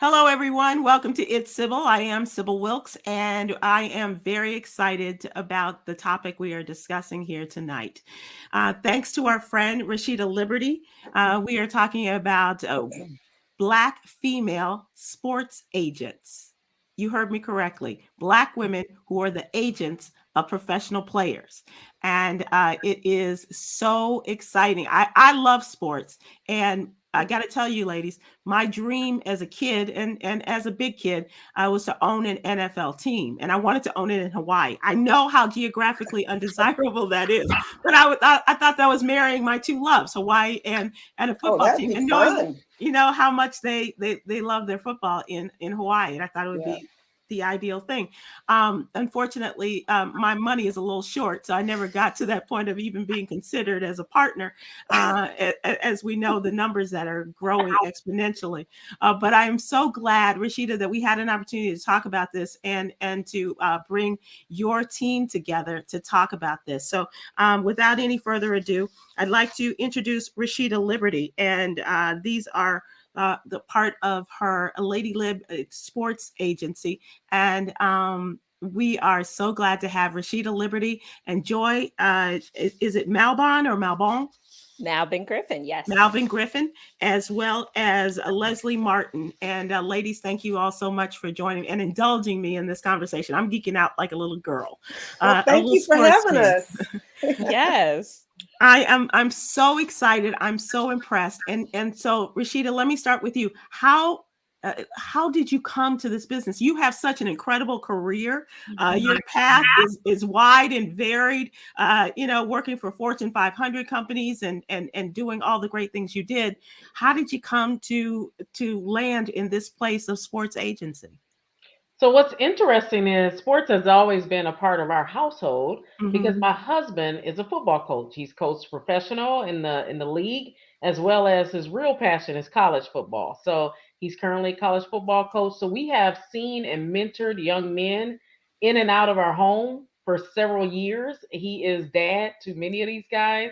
Hello, everyone. Welcome to It's Sybil. I am Sybil Wilkes, and I am very excited about the topic we are discussing here tonight. Thanks to our friend Rasheeda Liberty, we are talking about Black female sports agents. You heard me correctly. Black women who are the agents of professional players. And it is so exciting. I love sports. And I got to tell you, ladies, my dream as a kid and as a big kid was to own an NFL team. And I wanted to own it in Hawaii. I know how geographically undesirable that is, but I thought that was marrying my two loves, Hawaii and a Oh, football that'd team. be And knowing fun. how much they love their football in Hawaii, and I thought it would Yeah. be the ideal thing. Unfortunately, my money is a little short, so I never got to that point of even being considered as a partner. As we know, the numbers that are growing exponentially. But I am so glad, Rasheeda, that we had an opportunity to talk about this and to bring your team together to talk about this. So, without any further ado, I'd like to introduce Rasheeda Liberty, and these are the part of her Lady Lib sports agency. And we are so glad to have Rasheeda Liberty and Joy. Is it Malbon or Malbon? Malbon-Griffin, yes. Malbon-Griffin, as well as Leslie Martin. And ladies, thank you all so much for joining and indulging me in this conversation. I'm geeking out like a little girl, Well, a thank little you for sports having fan. us. Yes. I'm so excited. I'm so impressed. And so Rasheeda, let me start with you. How did you come to this business? You have such an incredible career. Your path is wide and varied. Working for Fortune 500 companies and doing all the great things you did. How did you come to land in this place of sports agency? So what's interesting is sports has always been a part of our household because Mm-hmm. my husband is a football coach. He's coached professional in the league as well as his real passion is college football. So he's currently a college football coach. So we have seen and mentored young men in and out of our home for several years. He is dad to many of these guys.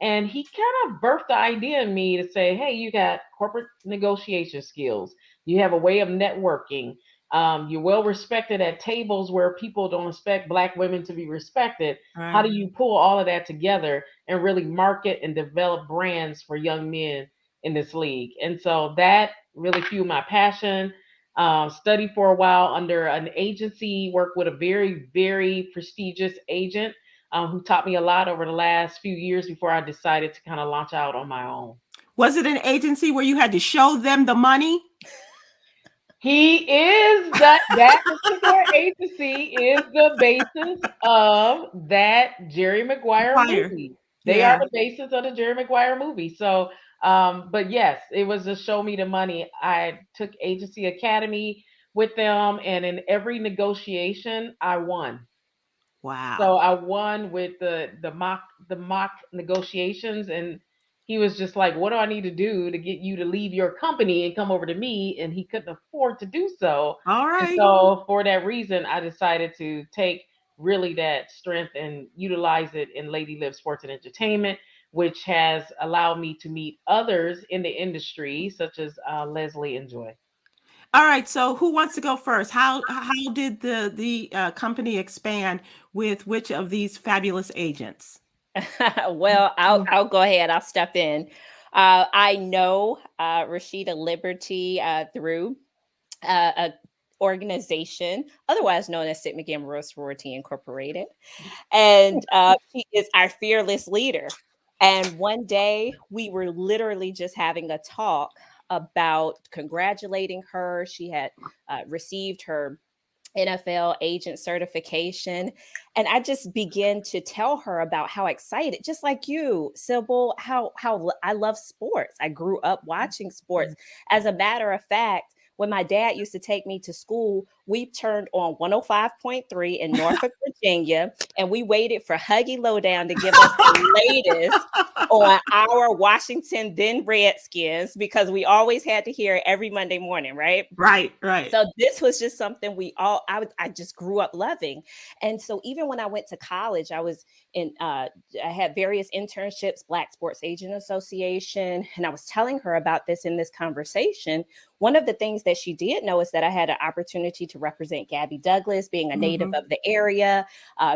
And he kind of birthed the idea in me to say, hey, you got corporate negotiation skills. You have a way of networking, you're well respected at tables where people don't expect Black women to be respected. How Right. do you pull all of that together and really market and develop brands for young men in this league? And so that really fueled my passion. Studied for a while under an agency, worked with a very, very prestigious agent who taught me a lot over the last few years before I decided to kind of launch out on my own. Was it an agency where you had to show them the money? He is that particular agency is the basis of that Jerry Maguire Fire. movie. They are Yeah. the basis of the Jerry Maguire movie. So, but yes, it was just show me the money. I took Agency Academy with them, and in every negotiation, I won. So Wow. I won with the mock negotiations, and he was just like, "What do I need to do to get you to leave your company and come over to me?" And he couldn't afford to do so, All and right. so for that reason, I decided to take really that strength and utilize it in Lady Live Sports and Entertainment, which has allowed me to meet others in the industry, such as Leslie and Joy. All right. So who wants to go first? How did the company expand with which of these fabulous agents? Well, I'll go ahead. I'll step in. I know Rasheeda Liberty through a organization otherwise known as Sid McGinn Rural Sorority Incorporated, and she is our fearless leader. And one day we were literally just having a talk about congratulating her. She had received her NFL agent certification. And I just began to tell her about how excited, just like you, Sybil, how I love sports. I grew up watching sports. As a matter of fact, when my dad used to take me to school, we turned on 105.3 in Norfolk, Virginia, and we waited for Huggy Lowdown to give us the latest on our Washington then Redskins because we always had to hear it every Monday morning, right? Right, right. So this was just something I just grew up loving. And so even when I went to college, I was in I had various internships, Black Sports Agent Association, and I was telling her about this in this conversation one of the things that she did know is that I had an opportunity to represent Gabby Douglas, being a native of the area,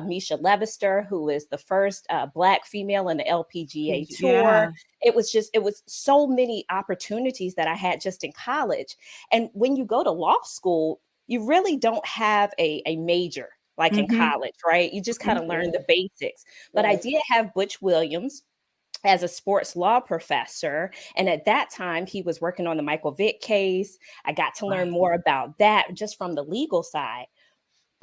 Misha Levister, who is the first Black female in the LPGA tour. It was so many opportunities that I had just in college. And when you go to law school, you really don't have a major like in college, right? You just kind of learn the basics. But I did have Butch Williams as a sports law professor. And at that time, he was working on the Michael Vick case. I got to learn more about that just from the legal side.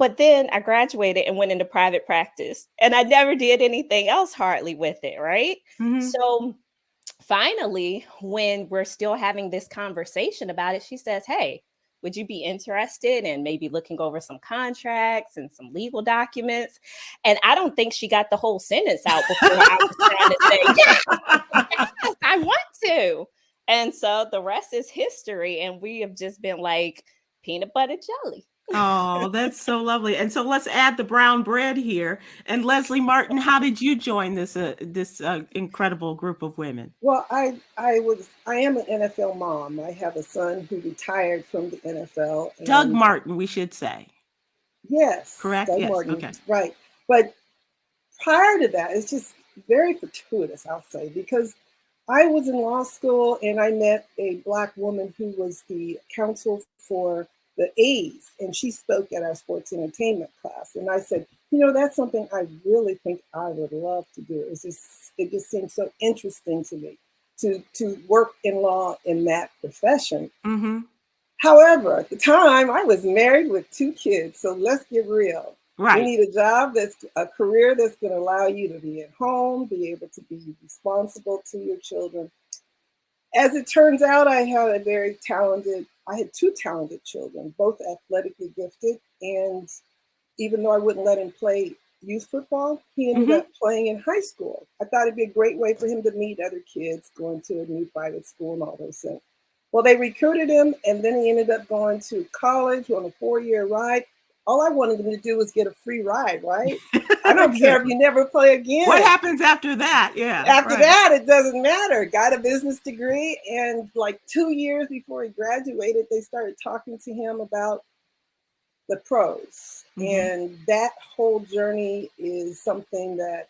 But then I graduated and went into private practice, and I never did anything else hardly with it, right? So finally, when we're still having this conversation about it, she says, hey, would you be interested in maybe looking over some contracts and some legal documents? And I don't think she got the whole sentence out before I was trying to say, yes, I want to. And so the rest is history. And we have just been like peanut butter jelly. Oh, that's so lovely. And so let's add the brown bread here. And Leslie Martin, how did you join this incredible group of women? Well, I am an NFL mom. I have a son who retired from the NFL. Doug Martin, we should say. Yes. Correct? Doug yes. Martin. Okay. Right. But prior to that, it's just very fortuitous, I'll say, because I was in law school and I met a Black woman who was the counsel for the A's, and she spoke at our sports entertainment class. And I said, that's something I really think I would love to do. It just seemed so interesting to me to work in law in that profession. However, at the time I was married with 2 kids. So let's get real. Right. You need a job a career that's going to allow you to be at home, be able to be responsible to your children. As it turns out, I had 2 talented children, both athletically gifted. And even though I wouldn't let him play youth football, he ended up playing in high school. I thought it'd be a great way for him to meet other kids, going to a new private school and all those things. Well, they recruited him, and then he ended up going to college on a 4-year ride. All I wanted him to do was get a free ride, right? I don't care if you never play again. What happens after that? Yeah. After that, it doesn't matter. Got a business degree, and like 2 years before he graduated, they started talking to him about the pros. And that whole journey is something that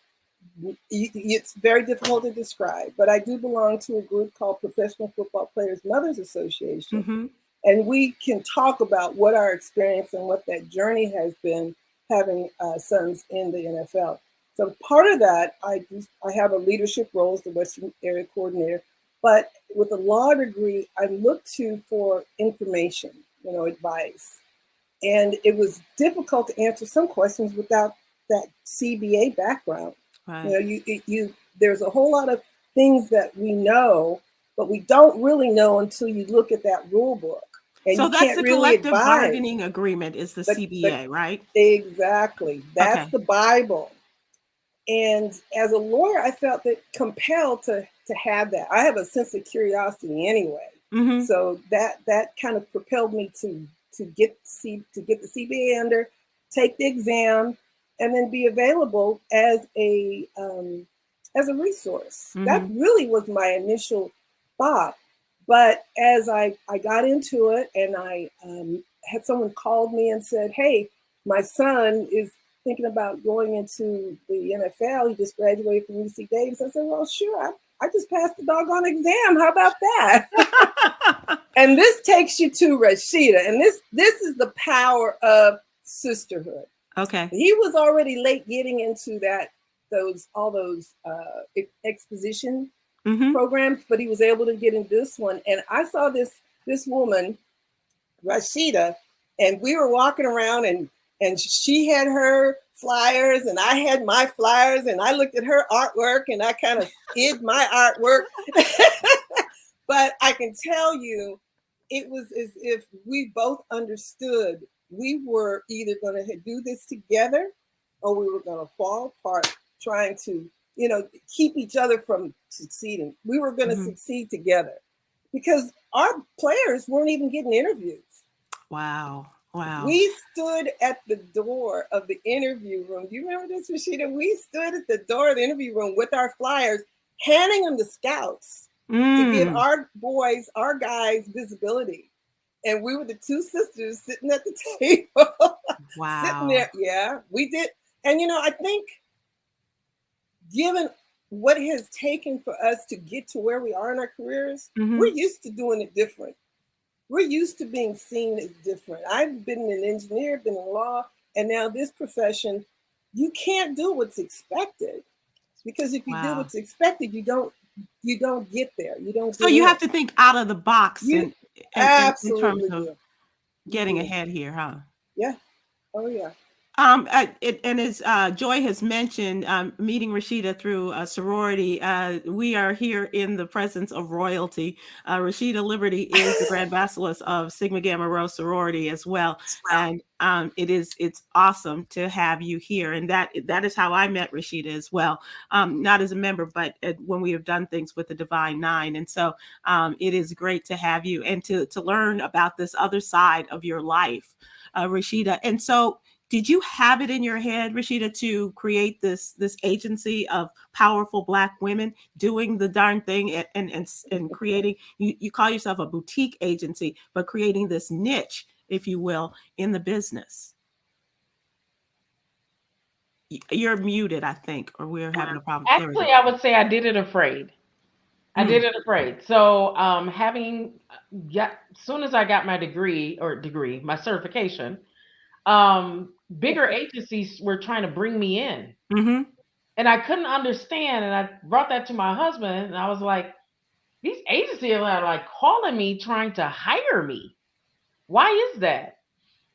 it's very difficult to describe. But I do belong to a group called Professional Football Players Mothers Association. And we can talk about what our experience and what that journey has been having sons in the NFL. So part of that, I have a leadership role as the Western Area Coordinator, but with a law degree, I look to for information, advice. And it was difficult to answer some questions without that CBA background. Right. There's a whole lot of things that we know, but we don't really know until you look at that rule book. And so that's the really collective bargaining agreement is the CBA, right? Exactly. That's the Bible. And as a lawyer, I felt that compelled to have that. I have a sense of curiosity anyway. So that kind of propelled me to get the CBA under, take the exam, and then be available as a resource. That really was my initial thought. But as I got into it, and I had someone called me and said, hey, my son is thinking about going into the NFL. He just graduated from UC Davis. I said, well, sure, I just passed the doggone exam. How about that? And this takes you to Rasheeda. And this is the power of sisterhood. Okay. He was already late getting into all those exposition programs, but he was able to get into this one. And I saw this woman, Rasheeda, and we were walking around and she had her flyers and I had my flyers, and I looked at her artwork and I kind of hid my artwork. But I can tell you, it was as if we both understood we were either going to do this together or we were going to fall apart trying to, keep each other from succeeding. We were going to succeed together because our players weren't even getting interviews. Wow. We stood at the door of the interview room. Do you remember this, Rasheeda? We stood at the door of the interview room with our flyers, handing them to scouts to give our guys visibility. And we were the two sisters sitting at the table. Wow. Sitting there. Yeah, we did. And, I think given what it has taken for us to get to where we are in our careers, we're used to doing it different. We're used to being seen as different. I've been an engineer, been in law, and now this profession, you can't do what's expected. Because if you do what's expected, you don't get there. You don't. So you have to think out of the box in absolutely terms of getting ahead here, huh? Yeah. Oh yeah. And as Joy has mentioned, meeting Rasheeda through a sorority, we are here in the presence of royalty. Rasheeda Liberty is the Grand Basilisk of Sigma Gamma Rho sorority as well, and it's awesome to have you here. And that is how I met Rasheeda as well, not as a member, but when we have done things with the Divine Nine. And so it is great to have you and to learn about this other side of your life, Rasheeda. And so, did you have it in your head, Rasheeda, to create this agency of powerful Black women doing the darn thing and creating? You call yourself a boutique agency, but creating this niche, if you will, in the business. You're muted, I think, or we're having a problem. Actually, I would say I did it afraid. I did it afraid. So, as soon as I got my my certification, bigger agencies were trying to bring me in, and I couldn't understand. And I brought that to my husband, and I was like, "These agencies are like calling me, trying to hire me. Why is that?"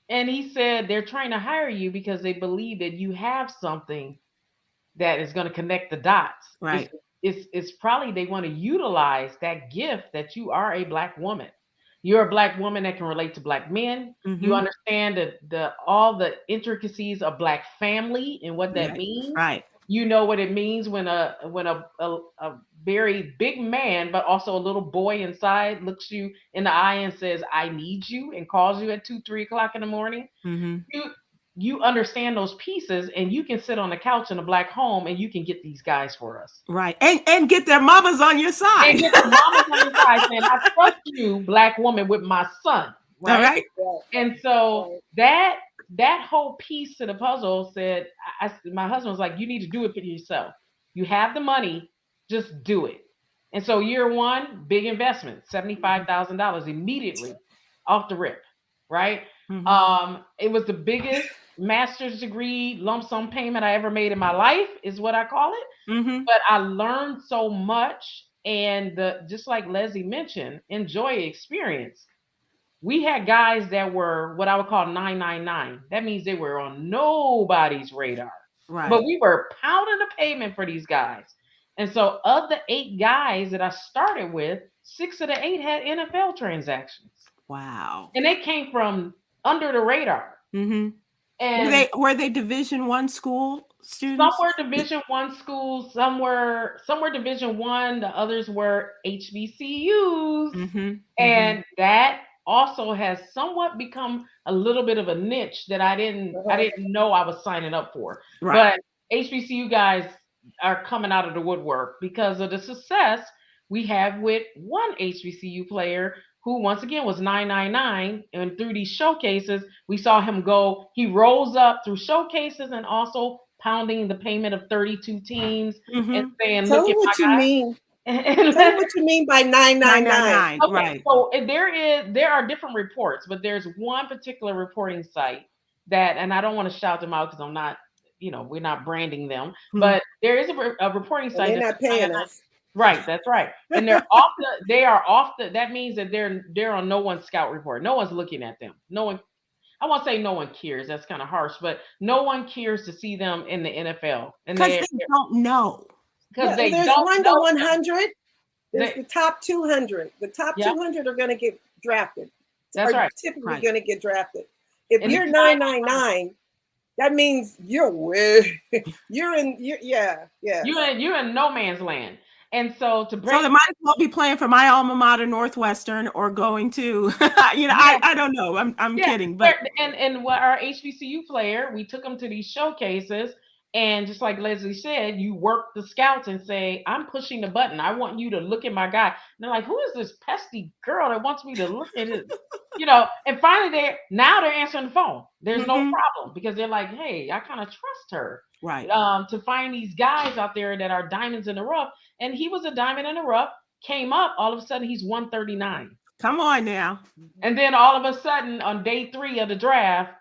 And he said, "They're trying to hire you because they believe that you have something that is going to connect the dots. Right. It's probably they want to utilize that gift that you are a Black woman. You're a Black woman that can relate to Black men. You understand all the intricacies of Black family and what that means. Right. You know what it means when a very big man, but also a little boy inside, looks you in the eye and says, 'I need you,' and calls you at 2, 3 o'clock in the morning. You understand those pieces, and you can sit on the couch in a Black home and you can get these guys for us. Right. And get their mamas on your side. And get their mamas on your side saying, 'I trust you, Black woman, with my son.' Right. All right. And so that whole piece to the puzzle said, my husband was like, 'You need to do it for yourself. You have the money, just do it.' And so year one, big investment, $75,000 immediately off the rip. Right. It was the biggest master's degree lump sum payment I ever made in my life, is what I call it. But I learned so much, and just like Leslie mentioned, enjoy experience. We had guys that were what I would call 999. That means they were on nobody's radar. Right. But we were pounding the pavement for these guys. And so of the 8 guys that I started with, 6 of the 8 had NFL transactions. Wow. And they came from under the radar. And were they Division I school students? Some were Division I schools, some were Division I, the others were HBCUs. And that also has somewhat become a little bit of a niche that I didn't know I was signing up for. Right. But HBCU guys are coming out of the woodwork because of the success we have with one HBCU player who once again was 999, and through these showcases, we saw him go. He rolls up through showcases and also pounding the payment of 32 teams and saying, Tell "Look me at what my you guy." mean. Tell me what you mean by 999. Okay, right. So there are different reports, but there's one particular reporting site that, and I don't want to shout them out because I'm not, we're not branding them, but there is a reporting site. They're not paying us. Right, that's right. And that means that they're on no one's scout report. No one's looking at them. No one, I won't say no one cares. That's kind of harsh, but no one cares to see them in the NFL. Because they don't know. Because there's 1 to 100. There's the top 200. The top 200 are going to get drafted. That's right. Typically going to get drafted. If you're 999, that means you're in no man's land. And so they might as well be playing for my alma mater, Northwestern, or going to, I don't know. I'm kidding. But and what our HBCU player, we took them to these showcases, and just like Leslie said, you work the scouts and say, "I'm pushing the button. I want you to look at my guy." And they're like, "Who is this pesky girl that wants me to look at And finally they're answering the phone. There's no Mhm. problem because they're like, hey, I kind of trust her. Right. To find these guys out there that are diamonds in the rough. And he was a diamond in the rough, came up, all of a sudden he's 139. Come on now. And then all of a sudden on day 3 of the draft,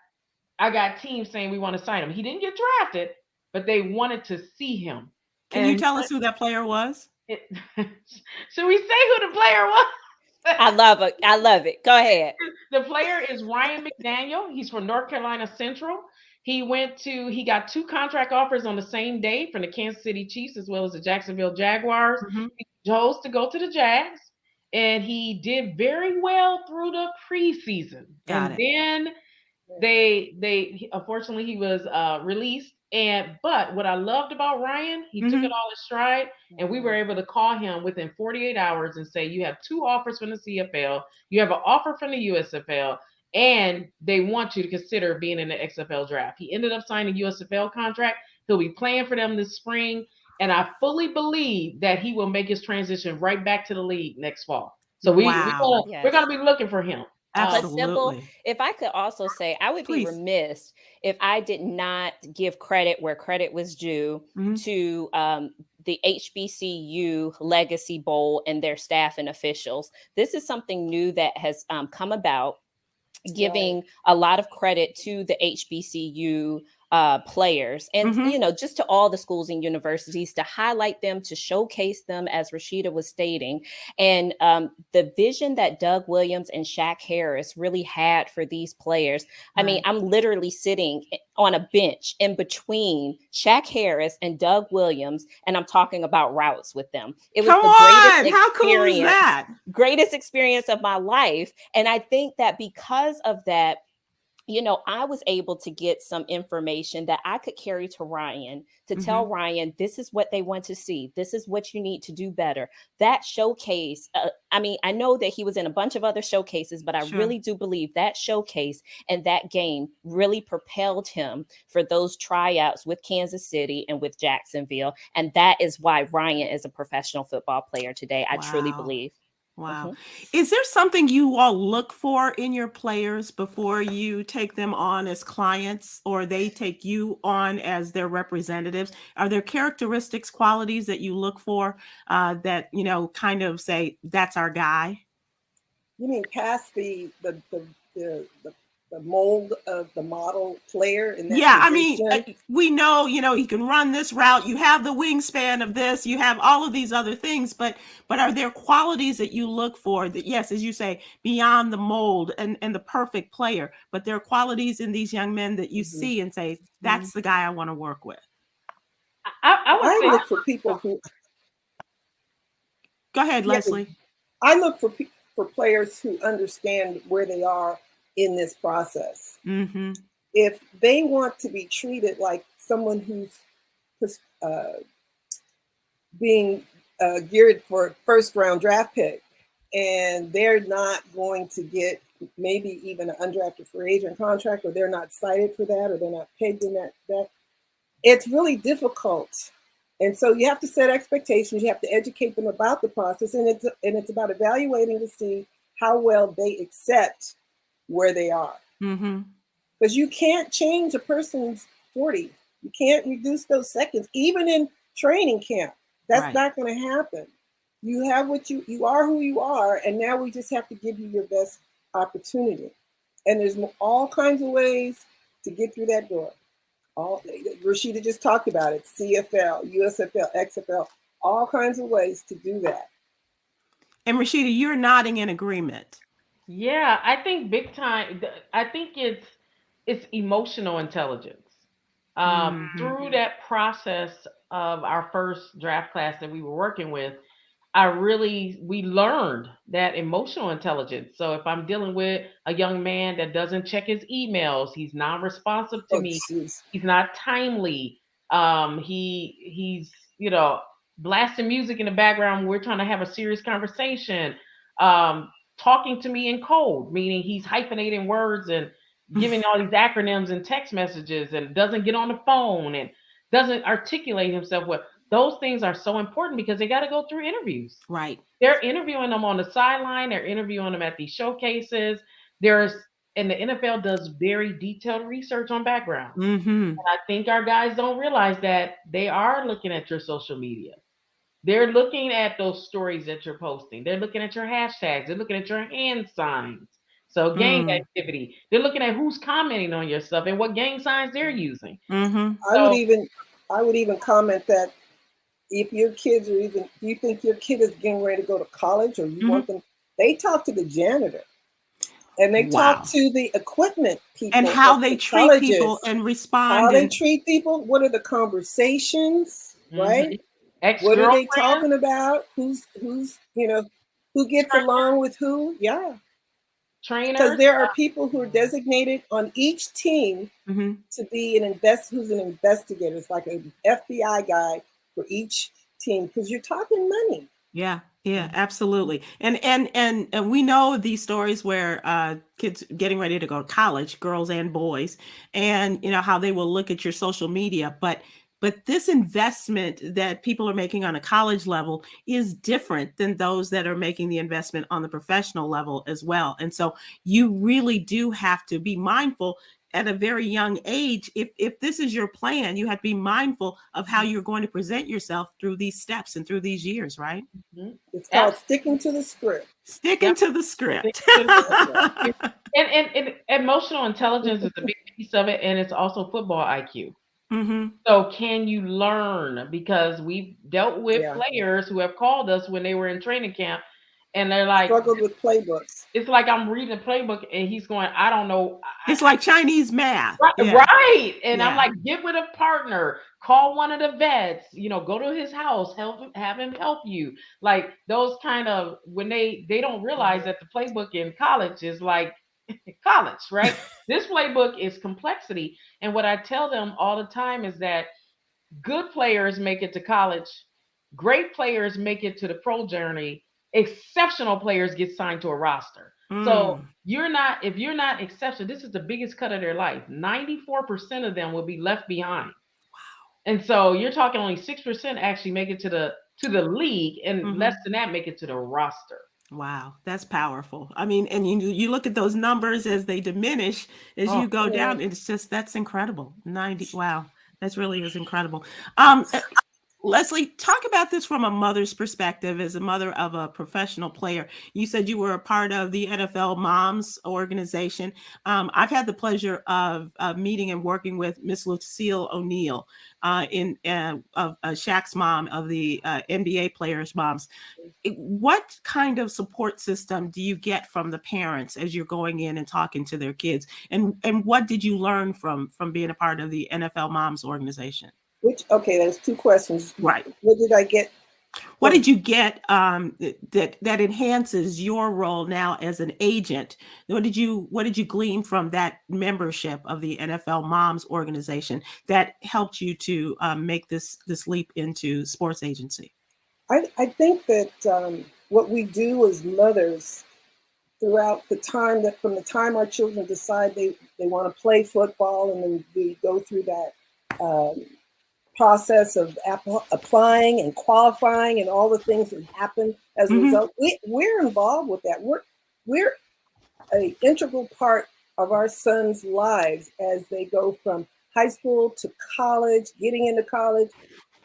I got teams saying we want to sign him. He didn't get drafted, but they wanted to see him. Can you tell us who that player was? Should we say who the player was? I love it. I love it. Go ahead. The player is Ryan McDaniel. He's from North Carolina Central. He got 2 contract offers on the same day from the Kansas City Chiefs as well as the Jacksonville Jaguars. Mhm. He chose to go to the Jags, and he did very well through the preseason. Got And it. then unfortunately he was released. But what I loved about Ryan, he took it all in stride, and we were able to call him within 48 hours and say, you have 2 offers from the CFL, you have an offer from the USFL, and they want you to consider being in the XFL draft. He ended up signing a USFL contract. He'll be playing for them this spring, and I fully believe that he will make his transition right back to the league next fall. So we're gonna be looking for him. Absolutely. But Sybil, if I could also say, I would be remiss if I did not give credit where credit was due to the HBCU Legacy Bowl and their staff and officials. This is something new that has come about, giving a lot of credit to the HBCU players and just to all the schools and universities, to highlight them, to showcase them, as Rasheeda was stating. And the vision that Doug Williams and Shaq Harris really had for these players. I mean, I'm literally sitting on a bench in between Shaq Harris and Doug Williams, and I'm talking about routes with them. It was greatest experience of my life. And I think that because of that, I was able to get some information that I could carry to Ryan to tell Ryan, this is what they want to see. This is what you need to do better. That showcase, I know that he was in a bunch of other showcases, but I really do believe that showcase and that game really propelled him for those tryouts with Kansas City and with Jacksonville. And that is why Ryan is a professional football player today. I truly believe. Wow. Is there something you all look for in your players before you take them on as clients, or they take you on as their representatives? Are there characteristics, qualities that you look for that, kind of say, that's our guy? You mean past the mold of the model player in that position? I mean, we know, he can run this route. You have the wingspan of this. You have all of these other things, but are there qualities that you look for that, yes, as you say, beyond the mold and the perfect player, but there are qualities in these young men that you see and say, that's the guy I want to work with? I look for people who... Go ahead, Leslie. I look for players who understand where they are in this process. If they want to be treated like someone who's being geared for a first-round draft pick, and they're not going to get maybe even an undrafted free agent contract, or they're not cited for that, or they're not pegged in that, it's really difficult. And so you have to set expectations. You have to educate them about the process, and it's about evaluating to see how well they accept where they are. Because you can't change a person's 40. You can't reduce those seconds, even in training camp. That's not going to happen. You have what you are who you are, and now we just have to give you your best opportunity. And there's all kinds of ways to get through that door. Rasheeda just talked about it: CFL, USFL, XFL, all kinds of ways to do that. And Rasheeda, you're nodding in agreement. Yeah, I think big time. I think it's emotional intelligence. Through that process of our first draft class that we were working with, we learned that emotional intelligence. So if I'm dealing with a young man that doesn't check his emails, he's non-responsive to me, he's not timely, he's blasting music in the background when we're trying to have a serious conversation, talking to me in code, meaning he's hyphenating words and giving all these acronyms and text messages, and doesn't get on the phone and doesn't articulate himself well. Those things are so important because they got to go through interviews. Right. They're interviewing them on the sideline. They're interviewing them at these showcases. And the NFL does very detailed research on background. Mm-hmm. I think our guys don't realize that they are looking at your social media. They're looking at those stories that you're posting. They're looking at your hashtags. They're looking at your hand signs. So gang activity. They're looking at who's commenting on your stuff and what gang signs they're using. Mm-hmm. I would even comment that if your kids are even, do you think your kid is getting ready to go to college or you want them, they talk to the janitor and they talk to the equipment people. And how they treat people and respond. How they treat people. What are the conversations, right? What are they talking about? Who's who gets along with who? Yeah. Trainers. Because there are people who are designated on each team to be who's an investigator. It's like an FBI guy for each team because you're talking money. Yeah, absolutely. And we know these stories where kids getting ready to go to college, girls and boys, and how they will look at your social media, but this investment that people are making on a college level is different than those that are making the investment on the professional level as well. And so you really do have to be mindful at a very young age. If this is your plan, you have to be mindful of how you're going to present yourself through these steps and through these years, right? It's called sticking to the script. Sticking to the script. And emotional intelligence is a big piece of it, and it's also football IQ. So can you learn? Because we've dealt with players who have called us when they were in training camp, and they're like, struggled with playbooks. It's like I'm reading a playbook, and he's going, I don't know. It's like Chinese math. Right. And I'm like, get with a partner, call one of the vets, go to his house, have him help you. Like those kind of, when they don't realize that the playbook in college is like college, right? This playbook is complexity. And what I tell them all the time is that good players make it to college, great players make it to the pro journey, exceptional players get signed to a roster. So if you're not exceptional, this is the biggest cut of their life. 94% of them will be left behind. Wow. And so you're talking only 6% actually make it to the league, and less than that make it to the roster. Wow, that's powerful. I mean, and you look at those numbers as they diminish as you go down. It's just, that's incredible. 90. Wow, that really is incredible. Leslie, talk about this from a mother's perspective, as a mother of a professional player. You said you were a part of the NFL Moms organization. I've had the pleasure of meeting and working with Miss Lucille O'Neill, of Shaq's mom, of the NBA players' moms. What kind of support system do you get from the parents as you're going in and talking to their kids? And what did you learn from being a part of the NFL Moms organization? There's two questions. Right. What did I get? What did you get that enhances your role now as an agent? What did you glean from that membership of the NFL Moms organization that helped you to make this leap into sports agency? I think that what we do as mothers throughout the time, that from the time our children decide they want to play football, and then we go through that process of applying and qualifying and all the things that happen as a result. We're involved with that. We're an integral part of our sons' lives as they go from high school to college, getting into college,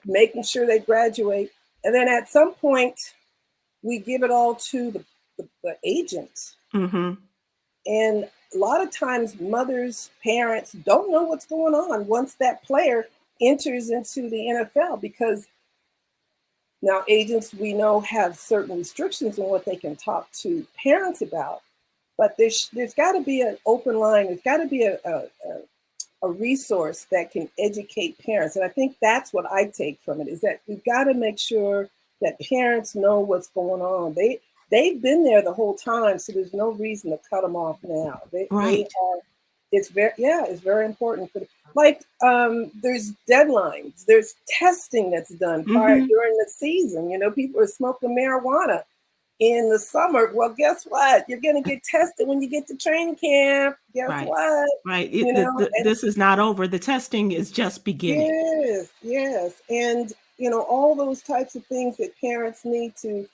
making sure they graduate. And then at some point, we give it all to the agent. And a lot of times mothers, parents don't know what's going on once that player enters into the NFL, because now agents, we know, have certain restrictions on what they can talk to parents about, but there's got to be an open line. There's got to be a resource that can educate parents. And I think that's what I take from it, is that we've got to make sure that parents know what's going on. They've been there the whole time, so there's no reason to cut them off now. They are. It's very important for there's deadlines, there's testing that's done during the season. People are smoking marijuana in the summer. Well, guess what? You're going to get tested when you get to training camp. Guess what? Right. This is not over. The testing is just beginning. Yes. And all those types of things that parents need to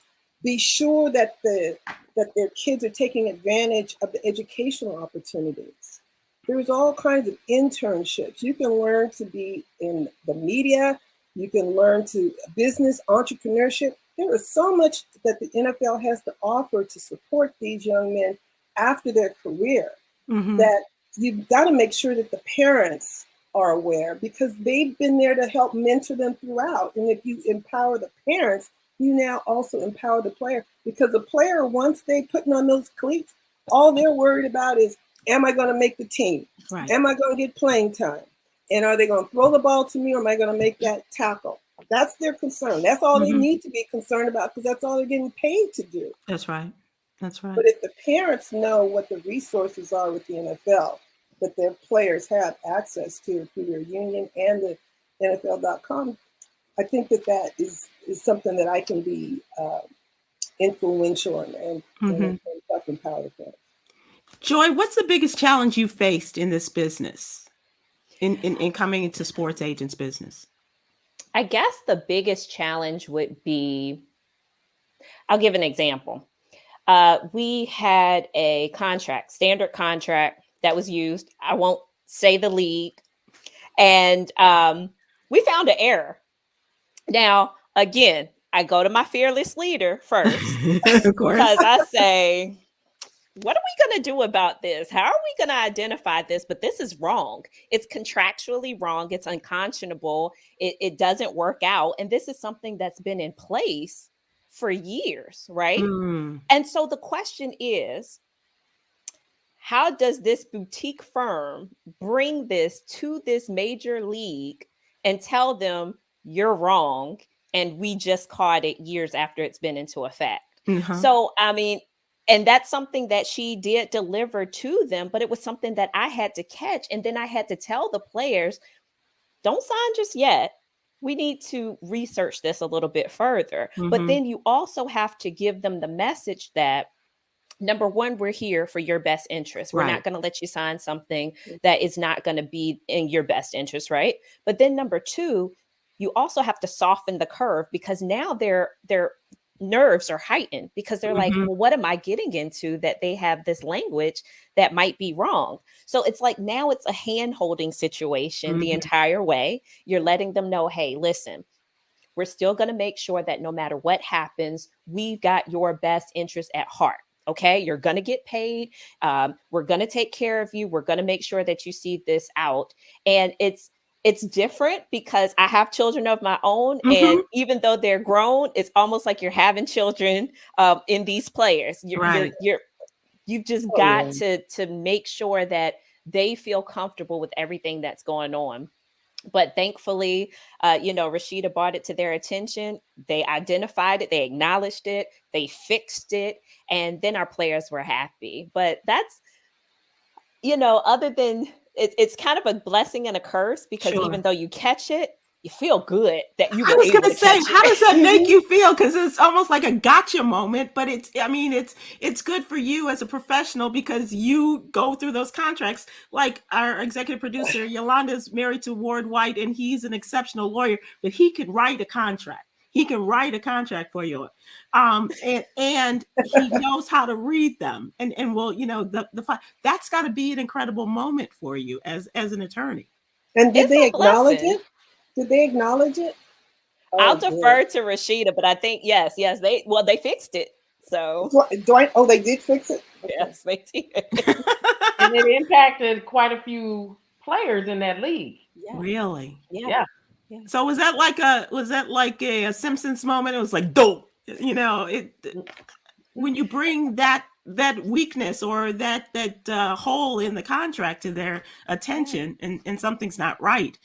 be sure that their kids are taking advantage of the educational opportunities. There's all kinds of internships. You can learn to be in the media. You can learn to business, entrepreneurship. There is so much that the NFL has to offer to support these young men after their career that you've got to make sure that the parents are aware, because they've been there to help mentor them throughout. And if you empower the parents, you now also empower the player, because the player, once they putting on those cleats, all they're worried about is, am I going to make the team? Right. Am I going to get playing time? And are they going to throw the ball to me, or am I going to make that tackle? That's their concern. That's all they need to be concerned about, because that's all they're getting paid to do. That's right. That's right. But if the parents know what the resources are with the NFL that their players have access to through their union and the NFL.com, I think that is something that I can be influential and help empower the parents. Joy, what's the biggest challenge you faced in this business, in coming into sports agents business? I guess the biggest challenge would be, I'll give an example. We had a standard contract that was used. I won't say the league. And we found an error. Now, again, I go to my fearless leader first. Of course. Because I say, what are we going to do about this? How are we going to identify this? But this is wrong. It's contractually wrong. It's unconscionable. It doesn't work out. And this is something that's been in place for years, right? And so the question is, how does this boutique firm bring this to this major league and tell them you're wrong, and we just caught it years after it's been into effect? So, I mean, and that's something that she did deliver to them, but it was something that I had to catch. And then I had to tell the players, don't sign just yet. We need to research this a little bit further. But then you also have to give them the message that, number one, we're here for your best interest. We're not going to let you sign something that is not going to be in your best interest, right? But then number two, you also have to soften the curve, because now their nerves are heightened, because they're like, well, what am I getting into that they have this language that might be wrong? So it's like, now it's a hand-holding situation the entire way. You're letting them know, hey, listen, we're still going to make sure that no matter what happens, we've got your best interest at heart. Okay, you're going to get paid. We're going to take care of you. We're going to make sure that you see this out. And it's different because I have children of my own. And even though they're grown, it's almost like you're having children in these players. You've just got to make sure that they feel comfortable with everything that's going on. But thankfully, Rasheeda brought it to their attention. They identified it. They acknowledged it. They fixed it. And then our players were happy. But that's, other than it's kind of a blessing and a curse, because even though you catch it, you feel good that you were able to catch it. I was going to say, how does that make you feel? Because it's almost like a gotcha moment, but it's good for you as a professional, because you go through those contracts. Like our executive producer, Yolanda's married to Ward White, and he's an exceptional lawyer, but he could write a contract. He can write a contract for you. And he knows how to read them. And well, that's got to be an incredible moment for you as an attorney. And did they acknowledge it? Did they acknowledge it? I'll defer to Rasheeda, but I think yes, they fixed it. So they did fix it? Yes, they did. And it impacted quite a few players in that league. Yeah. Really? Yeah. So was that like a Simpsons moment? It was like dope. When you bring that weakness or that hole in the contract to their attention, and something's not right,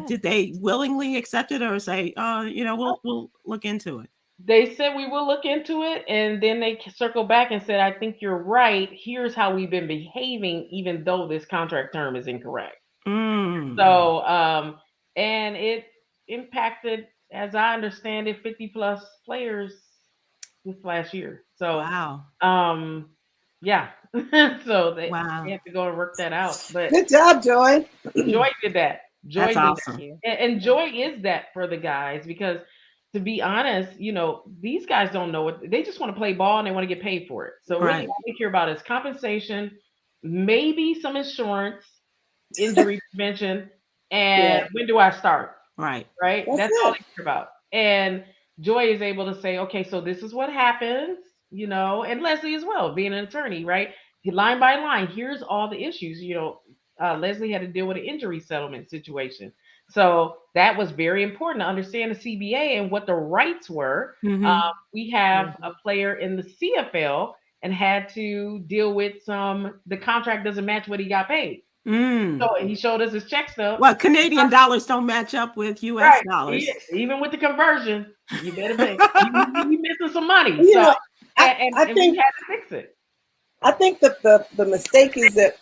did they willingly accept it, or say, we'll look into it? They said, we will look into it, and then they circled back and said, I think you're right. Here's how we've been behaving, even though this contract term is incorrect. So, and it impacted, as I understand it, 50 plus players this last year. So, wow. Yeah. So they have to go and work that out. But good job, Joy. Joy did that. That's awesome. And Joy is that for the guys, because to be honest, these guys don't know it. They just want to play ball and they want to get paid for it. So really, Right. all they care about is compensation, maybe some insurance, injury prevention, and when do I start? Right. Right. That's all they care about. And Joy is able to say, okay, so this is what happens, and Leslie as well, being an attorney, right? Line by line, here's all the issues. Leslie had to deal with an injury settlement situation. So that was very important to understand the CBA and what the rights were. We have a player in the CFL and had to deal with the contract doesn't match what he got paid. So he showed us his check stub. Well, Canadian dollars don't match up with US dollars. Even with the conversion, you better pay. You missing some money. I think we had to fix it. I think that the mistake is that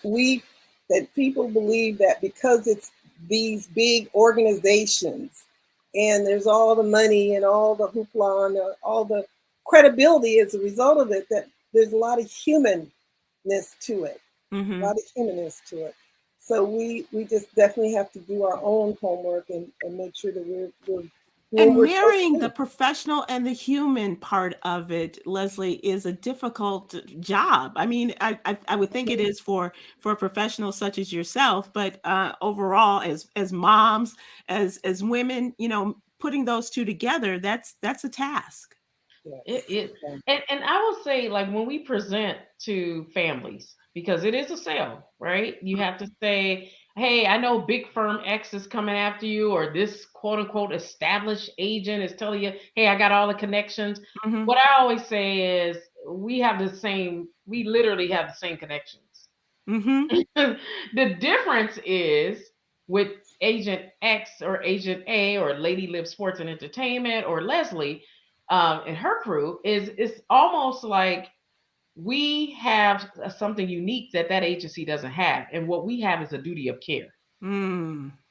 people believe that because it's these big organizations and there's all the money and all the hoopla and all the credibility as a result of it, that there's a lot of humanness to it. A lot of humanness to it. So we just definitely have to do our own homework and make sure that we're and marrying the professional and the human part of it, Leslie, is a difficult job. I mean, I would think it is for a professional such as yourself, but overall, as moms, as women, putting those two together, that's a task. Yes. And I will say, like, when we present to families, because it is a sale, right? You have to say, hey, I know big firm X is coming after you, or this quote unquote established agent is telling you, hey, I got all the connections. What I always say is we literally have the same connections. The difference is with agent X or agent A or Lady Live Sports and Entertainment or Leslie and her crew it's almost like we have something unique that agency doesn't have. And what we have is a duty of care.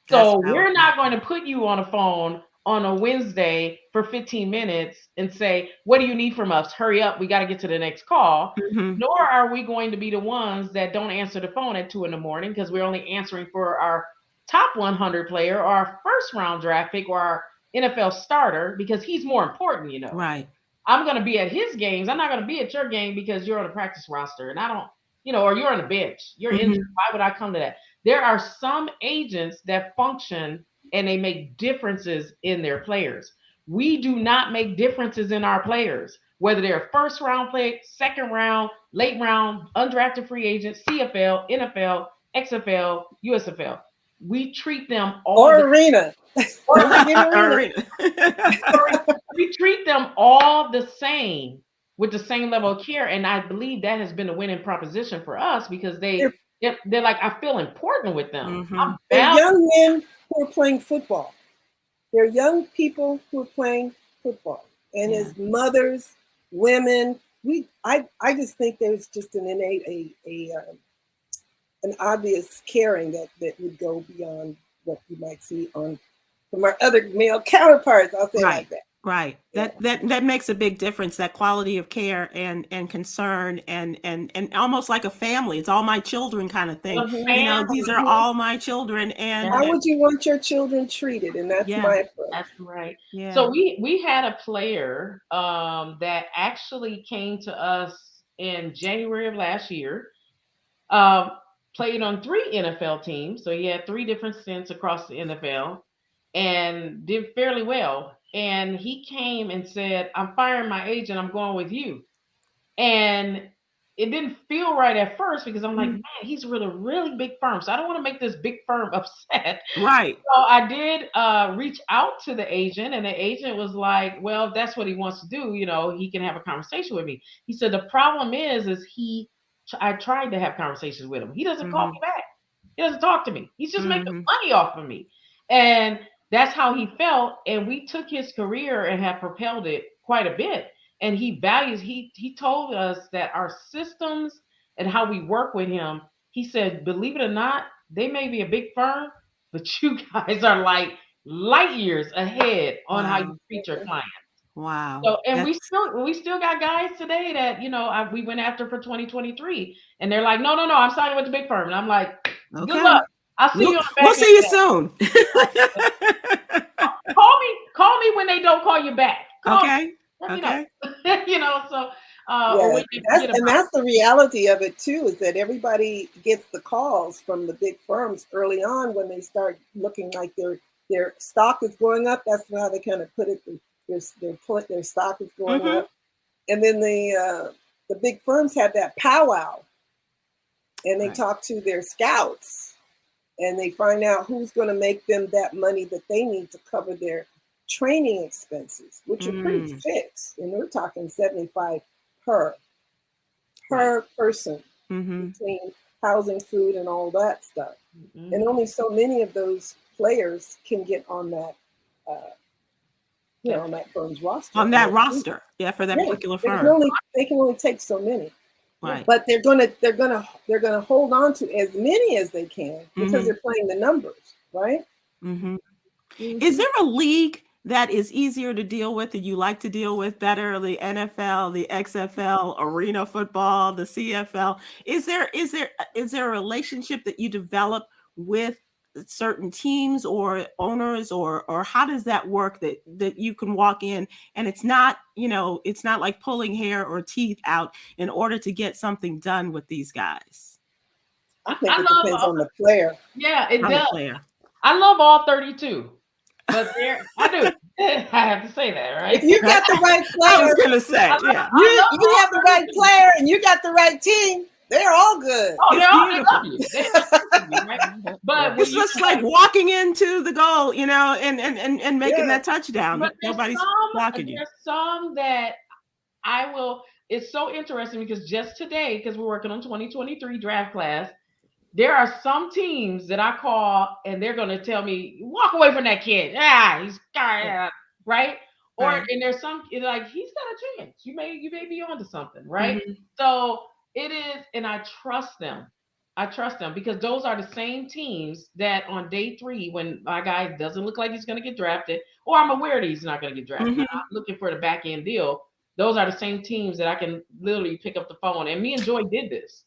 So we're not going to put you on a phone on a Wednesday for 15 minutes and say, what do you need from us? Hurry up. We got to get to the next call. Nor are we going to be the ones that don't answer the phone at 2 a.m. because we're only answering for our top 100 player or our first round draft pick or our NFL starter because he's more important, Right. I'm going to be at his games. I'm not going to be at your game because you're on a practice roster and I don't, or you're on the bench. You're injured. Why would I come to that? There are some agents that function and they make differences in their players. We do not make differences in our players, whether they're first round pick, second round, late round, undrafted free agent, CFL, NFL, XFL, USFL. We treat them all. Or arena. We treat them all the same with the same level of care. And I believe that has been a winning proposition for us because they're like, I feel important with them. They're young men who are playing football. They're young people who are playing football. And as mothers, women, I just think there's just an innate, an obvious caring that would go beyond what you might see from our other male counterparts. I'll say like that. Right. That makes a big difference. That quality of care and concern and almost like a family. It's all my children kind of thing. These are all my children. And how would you want your children treated? And that's my approach. That's right. Yeah. So we had a player that actually came to us in January of last year. Played on 3 NFL teams. So he had 3 different stints across the NFL and did fairly well. And he came and said, I'm firing my agent. I'm going with you. And it didn't feel right at first because I'm like, man, he's with a really big firm. So I don't want to make this big firm upset. Right. So I did reach out to the agent and the agent was like, well, if that's what he wants to do, he can have a conversation with me. He said, the problem is I tried to have conversations with him. He doesn't call me back. He doesn't talk to me. He's just making money off of me. And that's how he felt. And we took his career and have propelled it quite a bit. And he told us that our systems and how we work with him, he said, believe it or not, they may be a big firm, but you guys are like light years ahead on how you treat your clients. Wow. So, and we still got guys today that, we went after for 2023 and they're like, no, I'm signing with the big firm. And I'm like, good luck. I'll see you on the back. We'll see you soon. call me when they don't call you back. Call Okay. Let me Okay. know. You know, so or Yeah, when you get a that's the reality of it too, is that everybody gets the calls from the big firms early on when they start looking like their stock is going up. That's how they kind of put it. Their stock is going Mhm. up, and then the big firms have that powwow, and they Right. talk to their scouts, and they find out who's going to make them that money that they need to cover their training expenses, which are pretty Mm. fixed, and we're talking 75 per Right. person Mhm. between housing, food, and all that stuff. Mhm. And only so many of those players can get on that, on that firm's roster. On that roster. Yeah, for that Yeah, particular firm. they can only take so many, Right. but they're gonna hold on to as many as they can because Mhm. they're playing the numbers, right? Mhm. Is Mhm. there a league that is easier to deal with, that you like to deal with better? The NFL, the XFL, arena football, the CFL. Is there a relationship that you develop with certain teams or owners, or how does that work, that you can walk in and it's not like pulling hair or teeth out in order to get something done with these guys? I think I it love depends on the player. yeah, it On the does. player. I love all 32. But I do. I have to say that, right? If you got the right I was player, gonna say, yeah. I love you all have the right 32. player, and you got the right team, they're all good. Oh, It's they love beautiful. you. They love you, right? But when It's you just like walking into the goal, and making Yeah. that touchdown. but Nobody's blocking you. there's some that I will. It's so interesting because just today, because we're working on 2023 draft class, there are some teams that I call and they're going to tell me, walk away from that kid. He's right. Or Right. and there's some like he's got a chance. You may be onto something, right? Mhm. So it is, and I trust them. I trust them because those are the same teams that on day 3, when my guy doesn't look like he's going to get drafted, or I'm aware that he's not going to get drafted, Mhm. I'm looking for the back end deal. Those are the same teams that I can literally pick up the phone. And me and Joy did this.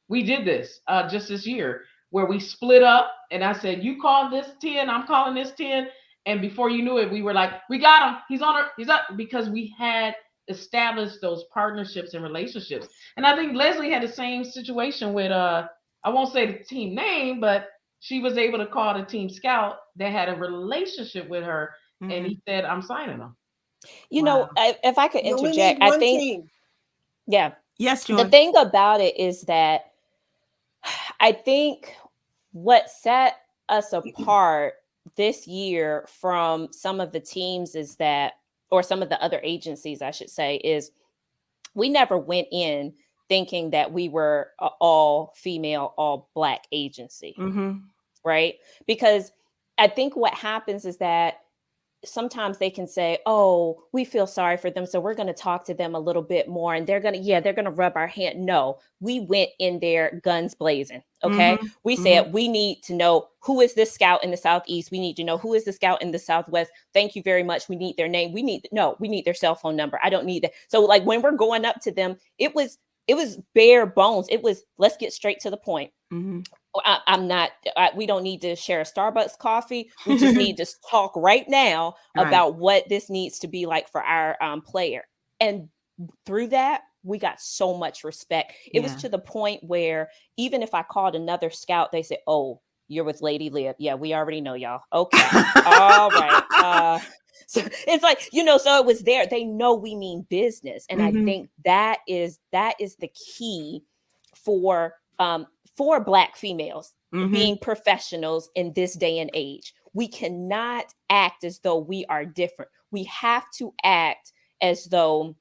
We did this just this year where we split up and I said, you call this 10, I'm calling this 10. And before you knew it, we were like, we got him. He's on her. He's up, because we had established those partnerships and relationships. And I think Leslie had the same situation with, I won't say the team name, but she was able to call the team scout that had a relationship with her. And Mhm. he said, I'm signing them. Wow. If I could You only interject, need I one think, team. yeah, Yes, the Joy. thing about it is that I think what set us apart this year from some of the teams is that, or some of the other agencies, I should say, is we never went in thinking that we were a all female, all Black agency, Mhm. right? Because I think what happens is that sometimes they can say, "Oh, we feel sorry for them, so we're going to talk to them a little bit more," and they're going to rub our hand. No, we went in there guns blazing. Okay, Mhm. we Mhm. said we need to know who is this scout in the Southeast. We need to know who is the scout in the Southwest. Thank you very much. We need their name. We need their cell phone number. I don't need that. So like when we're going up to them, it was bare bones. It was, let's get straight to the point. Mhm. I'm not, we don't need to share a Starbucks coffee. We just need to talk right now Right. about what this needs to be like for our player. And through that, we got so much respect. It was Yeah. to the point where even if I called another scout, they said, "Oh, you're with Lady Lib. Yeah, we already know y'all. Okay. All right." So it's like, so it was there. They know we mean business. And I Mhm. think that is the key for Black females Mhm. being professionals in this day and age. We cannot act as though we are different. We have to act as though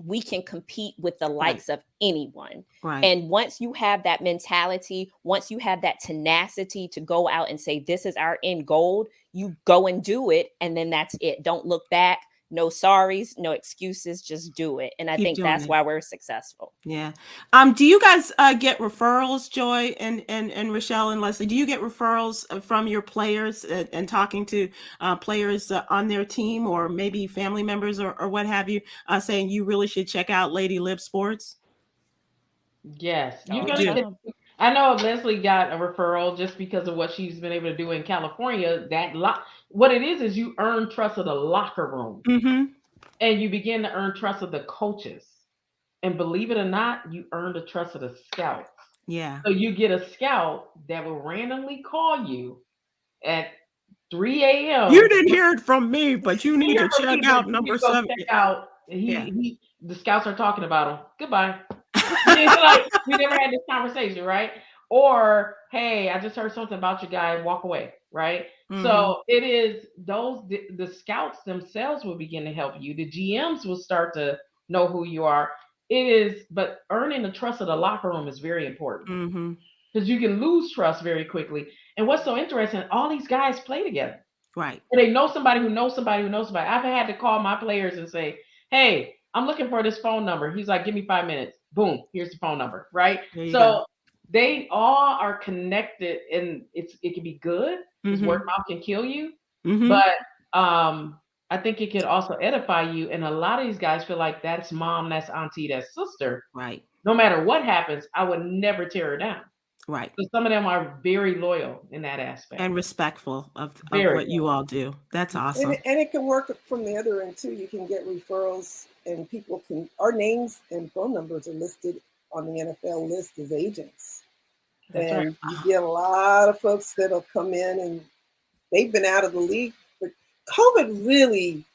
we can compete with the Right. likes of anyone. Right. And once you have that mentality, once you have that tenacity to go out and say, this is our end goal, you go and do it. And then that's it. Don't look back. No sorries, no excuses, just do it. And I Keep think doing that's it. why we're successful. Yeah. Do you guys get referrals, Joy and Rochelle and Leslie? Do you get referrals from your players and talking to players on their team, or maybe family members or what have you, saying you really should check out Lady Lib Sports? Yes, you're All You the gonna do. get. time. I know Leslie got a referral just because of what she's been able to do in California. What it is you earn trust of the locker room, and you begin to earn trust of the coaches. And believe it or not, you earn the trust of the scouts. Yeah. So you get a scout that will randomly call you at 3 a.m. You didn't hear it from me, but you need to But check you out need number to go 7. check out. Yeah. The scouts are talking about him. Goodbye. It's like we never had this conversation, right? Or hey, I just heard something about your guy. Walk away, right? So it is the scouts themselves will begin to help you. The GMs will start to know who you are. It is, but earning the trust of the locker room is very important because you can lose trust very quickly. And what's so interesting, all these guys play together. Right. And they know somebody who knows somebody who knows somebody. I've had to call my players and say, hey, I'm looking for this phone number. He's like, give me 5 minutes. Boom, here's the phone number, right? So they all are connected, and it can be good. Because word of mouth can kill you. But I think it can also edify you. And a lot of these guys feel like that's mom, that's auntie, that's sister. Right. No matter what happens, I would never tear her down. Right. So some of them are very loyal in that aspect. And respectful of what you all do. That's awesome. And it can work from the other end too. You can get referrals, and our names and phone numbers are listed on the NFL list as agents. That's and you get a lot of folks that'll come in, and they've been out of the league. But COVID really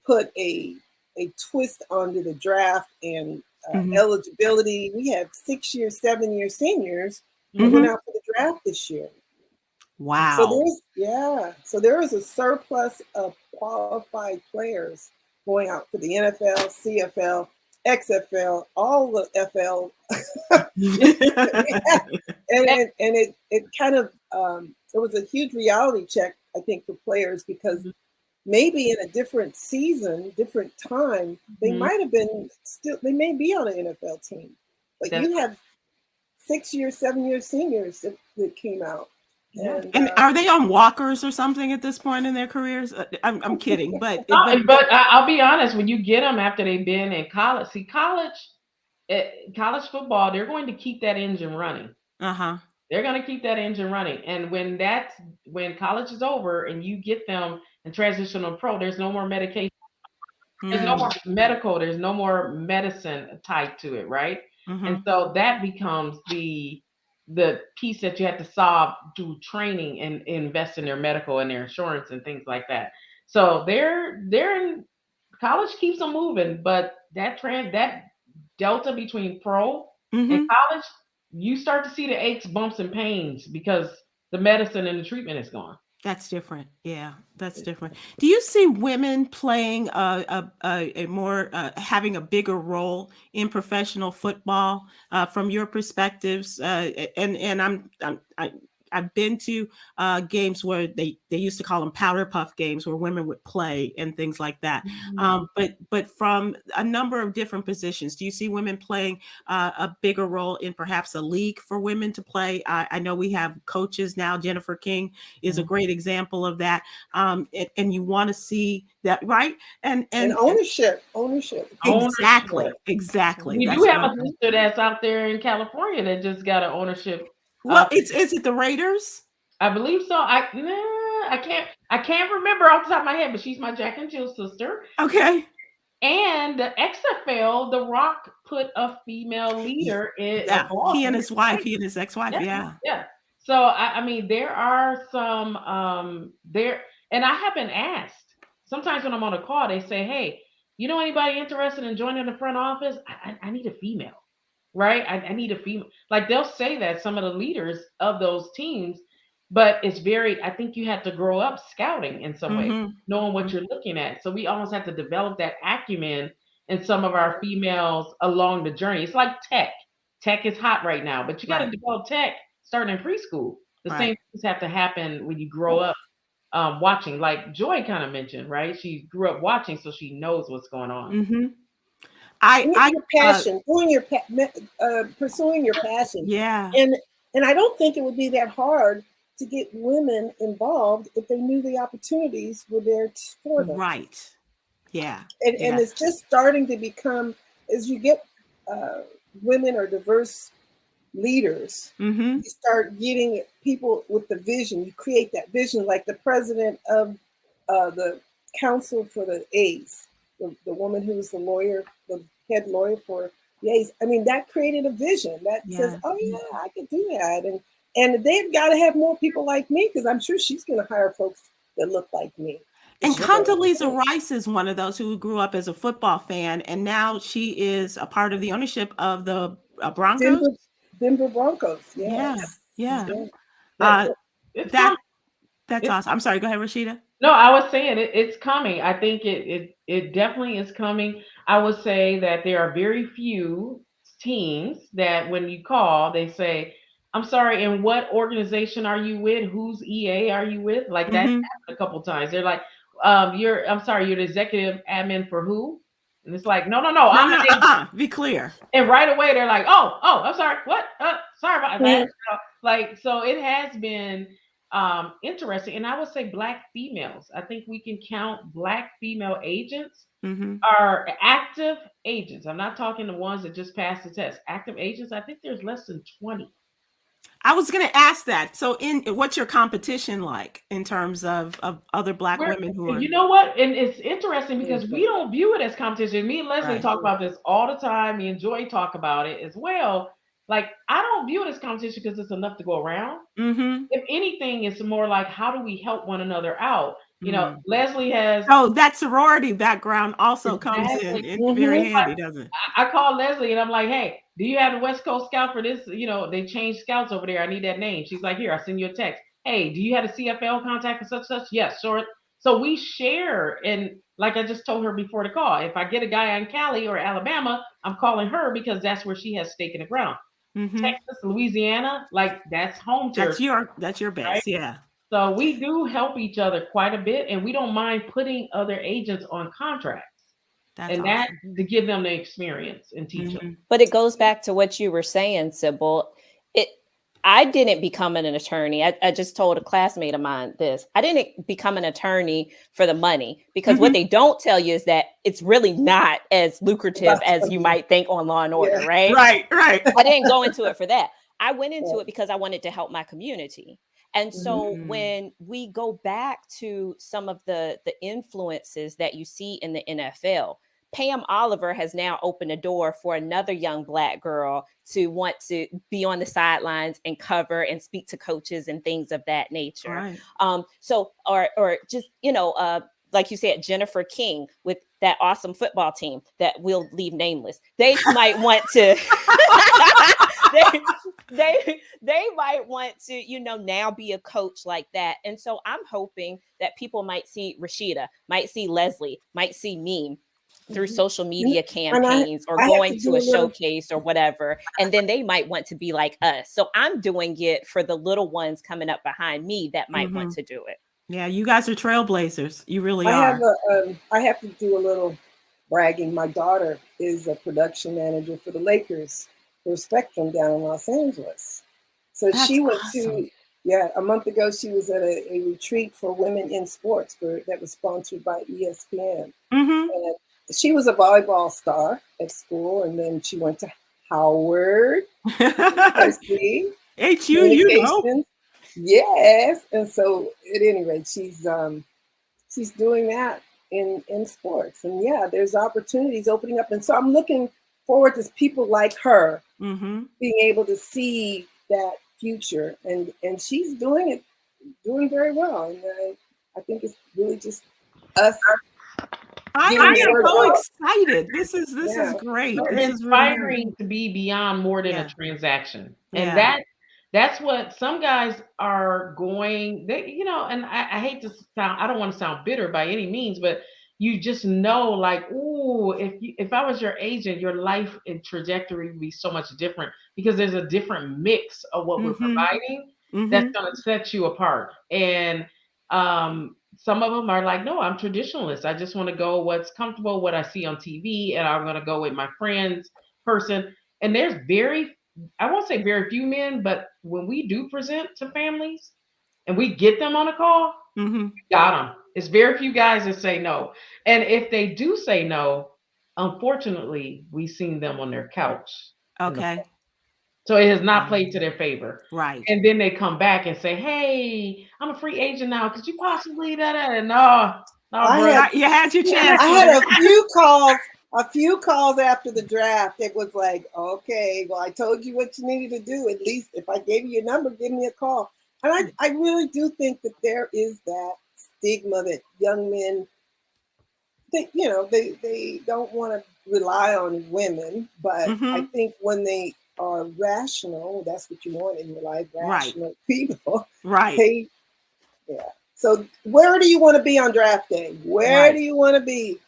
put a twist onto the draft and eligibility. We have 6-year, 7-year seniors that went out for the draft this year. Wow. So there is a surplus of qualified players going out for the NFL, CFL, XFL, all the FL. and it kind of it was a huge reality check, I think, for players, because maybe in a different season, different time, they might have been they may be on an NFL team, but you have 6-year, 7-year seniors that came out. And are they on walkers or something at this point in their careers? I'm kidding, but I'll be honest. When you get them after they've been in college, college football, they're going to keep that engine running. They're going to keep that engine running, and when college is over and you get them and transition to pro, there's no more medication. There's no more medical. There's no more medicine tied to it, right? And so that becomes the piece that you have to solve through training and invest in their medical and their insurance and things like that. So they're in college, keeps them moving, but that delta between pro and college, you start to see the aches, bumps, and pains because the medicine and the treatment is gone. That's different. Yeah, that's different. Do you see women playing a more having a bigger role in professional football from your perspectives? And I've been to games where they used to call them powder puff games, where women would play and things like that. But from a number of different positions, do you see women playing a bigger role in perhaps a league for women to play? I know we have coaches now. Jennifer King is a great example of that. And you want to see that, right? And ownership. Exactly. We do have a sister that's out there in California that just got an ownership. Well, is it the Raiders? I believe so. I can't remember off the top of my head, but she's my Jack and Jill sister. Okay. And the XFL, The Rock put a female leader in. Yeah, he and his ex-wife. Yeah. So I mean, there are some there, and I have been asked. Sometimes when I'm on a call, they say, "Hey, you know anybody interested in joining the front office? I need a female." Right? I need a female. Like they'll say that, some of the leaders of those teams, but I think you have to grow up scouting in some way, knowing what you're looking at. So we almost have to develop that acumen in some of our females along the journey. It's like tech. Tech is hot right now, but you got to develop tech starting in preschool. The same things have to happen when you grow up watching, like Joy kind of mentioned, right? She grew up watching, so she knows what's going on. Your passion, pursuing your passion. Yeah. And I don't think it would be that hard to get women involved if they knew the opportunities were there for them. Right. Yeah. And it's just starting to become, as you get women or diverse leaders. Mm-hmm. You start getting people with the vision. You create that vision, like the president of the council for the A's, the woman who was the lawyer, the head lawyer for the A's. I mean, that created a vision that says, Yes. oh yeah, I could do that. And they've got to have more people like me, because I'm sure she's going to hire folks that look like me. And Sure. Condoleezza Rice is one of those who grew up as a football fan, and now she is a part of the ownership of the Broncos. Denver Broncos. Yeah, Yes. yeah. That- It's That coming. that's It's- awesome. I'm sorry. Go ahead, Rasheeda. No, I was saying it's coming. I think it definitely is coming. I would say that there are very few teams that when you call, they say, "I'm sorry, and what organization are you with? Whose EA are you with?" Like that Mhm. happened a couple times. They're like, I'm sorry, you're the executive admin for who?" And it's like, no, No, I'm no, the be clear. and right away they're like, oh, I'm sorry, what? Sorry about that. Mhm. Like, so it has been interesting. And I would say Black females. I think we can count Black female agents Hmm. are active agents. I'm not talking the ones that just passed the test. Active agents, I think there's less than 20. I was going to ask that. So, what's your competition like in terms of other Black women who are? You know what? And it's interesting because we don't view it as competition. Me and Leslie Right. talk about this all the time. Me and Joy talk about it as well. Like, I don't view it as competition because it's enough to go around. Mm-hmm. If anything, it's more like, how do we help one another out? You know, Mm. Leslie has. Oh, that sorority background also comes Exactly. in very Mhm. handy, doesn't it? I call Leslie and I'm like, hey, do you have the West Coast Scout for this? You know, they changed scouts over there. I need that name. She's like, here, I'll send you a text. Hey, do you have a CFL contact for such? Yes, sure. So we share. And like I just told her before the call, if I get a guy in Cali or Alabama, I'm calling her because that's where she has stake in the ground. Mm-hmm. Texas, Louisiana, like that's home territory. That's your Right? base, yeah. So we do help each other quite a bit, and we don't mind putting other agents on contracts. That's And that awesome. to give them the experience and teach them. Mhm. But it goes back to what you were saying, Sybil. I didn't become an attorney. I just told a classmate of mine this. I didn't become an attorney for the money, because what they don't tell you is that it's really not as lucrative as you might think on Law and Order, right? Right. I didn't go into it for that. I went into it because I wanted to help my community. And so Mhm. when we go back to some of the influences that you see in the NFL, Pam Oliver has now opened a door for another young Black girl to want to be on the sidelines and cover and speak to coaches and things of that nature. Right. So, or just, like you said, Jennifer King with that awesome football team that we'll leave nameless. They might want to, they might want to, now be a coach like that. And so I'm hoping that people might see Rasheeda, might see Leslie, might see me through social media campaigns or going to a showcase or whatever. And then they might want to be like us. So I'm doing it for the little ones coming up behind me that might want to do it. Yeah, you guys are trailblazers. You really are. I have to do a little bragging. My daughter is a production manager for the Lakers for Spectrum down in Los Angeles. So she went to, a month ago, she was at a retreat for women in sports that was sponsored by ESPN. Mm-hmm. And she was a volleyball star at school, and then she went to Howard University. HU, Yes. And so at any rate, she's doing that in sports. And yeah, there's opportunities opening up. And so I'm looking forward to people like her being able to see that future. And she's doing very well. And I think it's really just us. I am so excited. This is great. It's inspiring to be beyond more than a transaction. And that's what some guys are going, and I hate to sound, I don't want to sound bitter by any means, but you just know, like, ooh, if I was your agent, your life and trajectory would be so much different, because there's a different mix of what we're providing that's going to set you apart. And some of them are like, no, I'm traditionalist. I just want to go what's comfortable, what I see on TV, and I'm going to go with my friend's person. And there's I won't say very few men, but when we do present to families and we get them on a call, we got them. It's very few guys that say no. And if they do say no, unfortunately, we've seen them on their couch. Okay. So it has not played to their favor. Right. And then they come back and say, "Hey, I'm a free agent now. Could you possibly that?" No, bro. You had your chance. I had a few calls after the draft. It was like, okay, well, I told you what you needed to do. At least if I gave you your number, give me a call. And I really do think that there is that stigma that young men, they don't want to rely on women. But I think when they are rational, that's what you want in your life, rational people. Right. So where do you want to be on draft day? Where do you want to be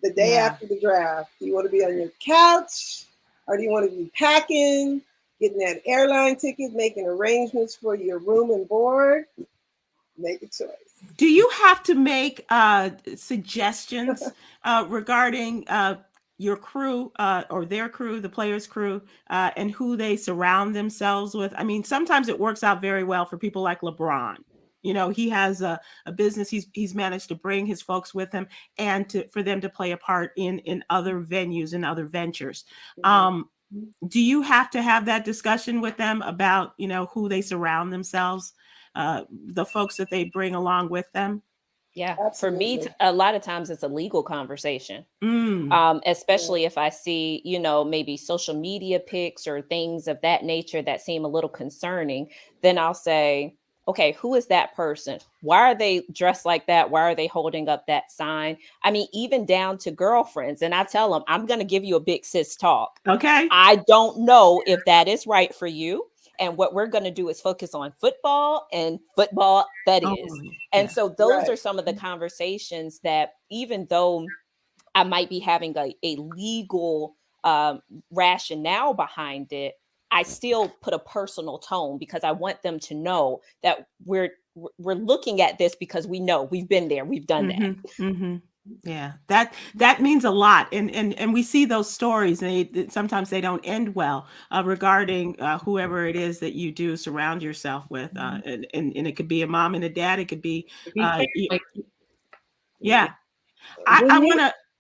the day after the draft? Do you want to be on your couch, or do you want to be packing, getting that airline ticket, making arrangements for your room and board? Make a choice. Do you have to make suggestions regarding your crew or their crew, the players' crew, and who they surround themselves with? I mean, sometimes it works out very well for people like LeBron. You know, he has a business. He's managed to bring his folks with him, and for them to play a part in other venues and other ventures. Do you have to have that discussion with them about, who they surround themselves, the folks that they bring along with them? Yeah, Absolutely. for me, a lot of times it's a legal conversation, especially if I see, maybe social media pics or things of that nature that seem a little concerning. Then I'll say, okay, who is that person? Why are they dressed like that? Why are they holding up that sign? I mean, even down to girlfriends. And I tell them, I'm going to give you a big sis talk. Okay. I don't know if that is right for you. And what we're going to do is focus on football and football that is. And so those are some of the conversations that, even though I might be having a legal rationale behind it, I still put a personal tone, because I want them to know that we're looking at this because we know we've been there, we've done that. Yeah, that means a lot, and we see those stories, and sometimes they don't end well regarding whoever it is that you do surround yourself with, and it could be a mom and a dad, it could be yeah.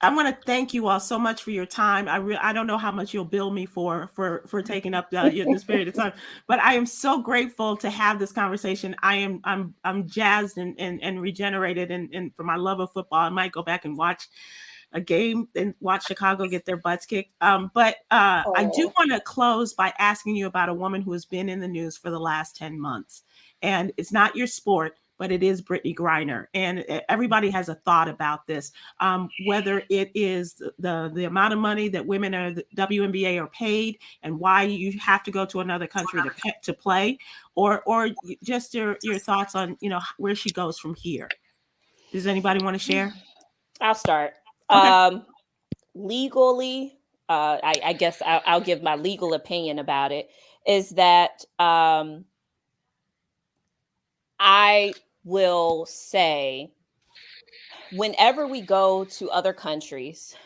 I want to thank you all so much for your time. I don't know how much you'll bill me for taking up this period of time, but I am so grateful to have this conversation. I'm jazzed and regenerated, and for my love of football, I might go back and watch a game and watch Chicago get their butts kicked. But I do want to close by asking you about a woman who has been in the news for the last 10 months, and it's not your sport, but it is Brittany Griner. And everybody has a thought about this, whether it is the amount of money that women in the WNBA are paid and why you have to go to another country to play, or just your thoughts on, where she goes from here. Does anybody want to share? I'll start. Okay. Legally, I guess I'll give my legal opinion about it, is that I will say, whenever we go to other countries,